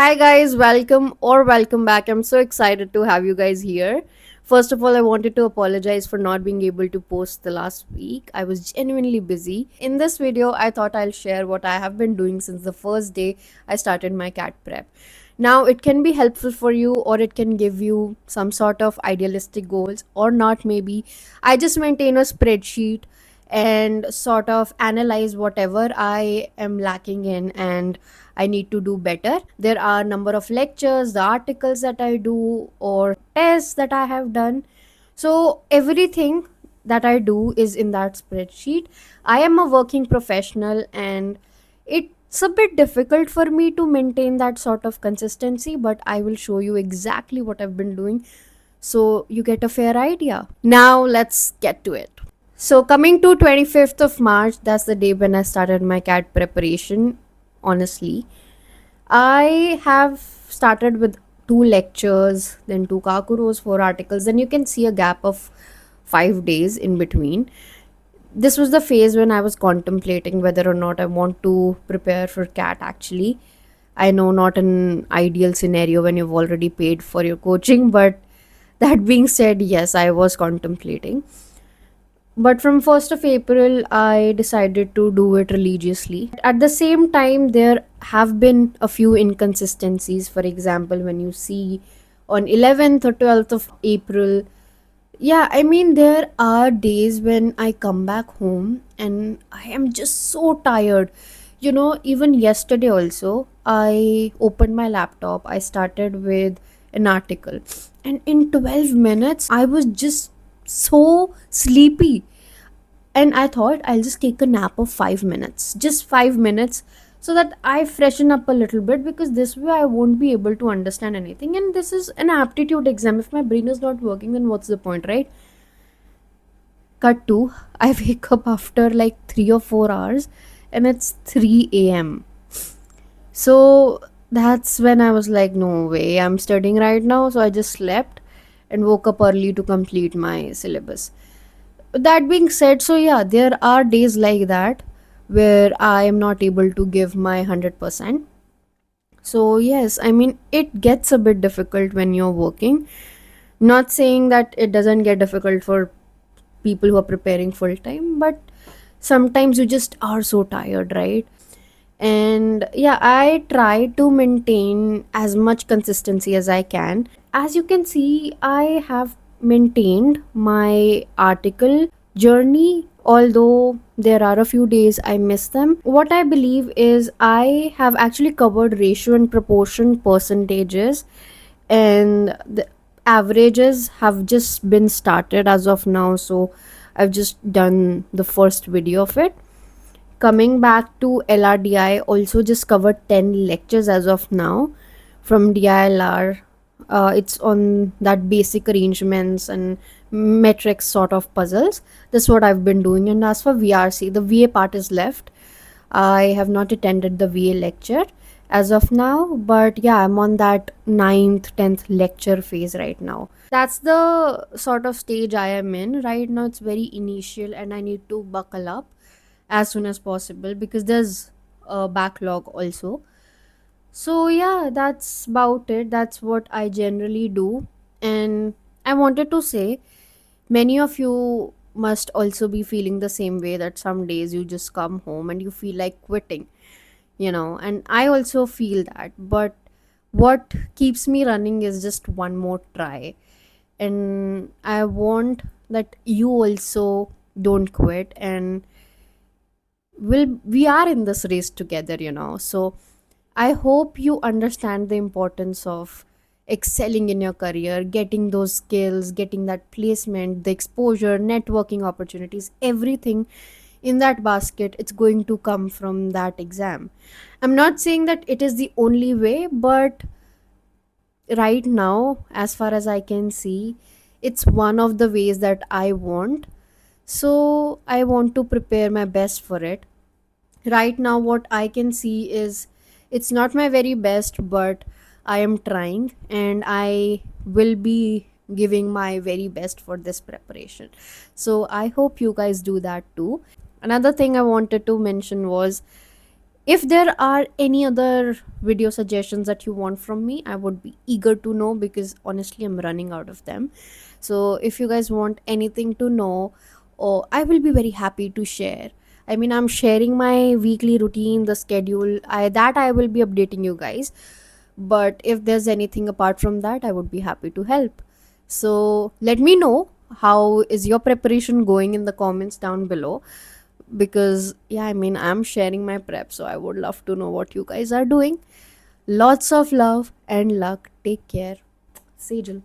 Hi guys, welcome back. I'm so excited to have you guys here. First of all, I wanted to apologize for not being able to post the last week. I was genuinely busy. In this video, I thought I'll share what I have been doing since the first day I started my cat prep. Now, it can be helpful for you or it can give you some sort of idealistic goals or not maybe. I just maintain a spreadsheet and sort of analyze whatever I am lacking in and I need to do better. There are number of lectures, the articles that I do or tests that I have done. So everything that I do is in that spreadsheet. I am a working professional and it's a bit difficult for me to maintain that sort of consistency, but I will show you exactly what I've been doing so you get a fair idea. Now let's get to it. So coming to 25th of March, that's the day when I started my CAT preparation. Honestly, I have started with two lectures, then two Kakuros, four articles. Then you can see a gap of 5 days in between. This was the phase when I was contemplating whether or not I want to prepare for CAT actually. I know not an ideal scenario when you've already paid for your coaching, but that being said, yes, I was contemplating. But from 1st of April, I decided to do it religiously. At the same time, there have been a few inconsistencies. For example, when you see on 11th or 12th of April, yeah, I mean, there are days when I come back home and I am just so tired. Even yesterday also, I opened my laptop, I started with an article, and in 12 minutes, I was just so sleepy. And I thought I'll just take a nap of 5 minutes, just 5 minutes, so that I freshen up a little bit because this way I won't be able to understand anything. And this is an aptitude exam. If my brain is not working, then what's the point, right? Cut to, I wake up after like 3 or 4 hours and it's 3 a.m. So that's when I was like, no way, I'm studying right now. So I just slept and woke up early to complete my syllabus. That being said, so yeah, there are days like that where I am not able to give my 100%. So yes, I mean, it gets a bit difficult when you're working. Not saying that it doesn't get difficult for people who are preparing full time, but sometimes you just are so tired, right? And yeah, I try to maintain as much consistency as I can. As you can see, I have maintained my article journey, although there are a few days I miss them. What I believe is I have actually covered ratio and proportion percentages, and the averages have just been started as of now. So I've just done the first video of it. Coming back to LRDI, also just covered 10 lectures as of now from DILR. It's on that basic arrangements and metrics sort of puzzles. That's what I've been doing. And as for VRC, the VA part is left. I have not attended the VA lecture as of now, but yeah, I'm on that ninth, 10th lecture phase right now. That's the sort of stage I am in right now. It's very initial and I need to buckle up as soon as possible because there's a backlog also. So yeah, that's about it. That's what I generally do. And I wanted to say, many of you must also be feeling the same way, that some days you just come home and you feel like quitting, and I also feel that. But what keeps me running is just one more try. And I want that you also don't quit, and we are in this race together. So I hope you understand the importance of excelling in your career, getting those skills, getting that placement, the exposure, networking opportunities, everything in that basket. It's going to come from that exam. I'm not saying that it is the only way, but right now, as far as I can see, it's one of the ways that I want. So I want to prepare my best for it. Right now, what I can see is it's not my very best, but I am trying and I will be giving my very best for this preparation. So I hope you guys do that too. Another thing I wanted to mention was, If there are any other video suggestions that you want from me, I would be eager to know, because honestly I'm running out of them. So if you guys want anything to know, or I will be very happy to share. I mean, I'm sharing my weekly routine, the schedule, I will be updating you guys. But if there's anything apart from that, I would be happy to help. So let me know how is your preparation going in the comments down below, because yeah, I mean, I'm sharing my prep, so I would love to know what you guys are doing. Lots of love and luck. Take care. Sejal.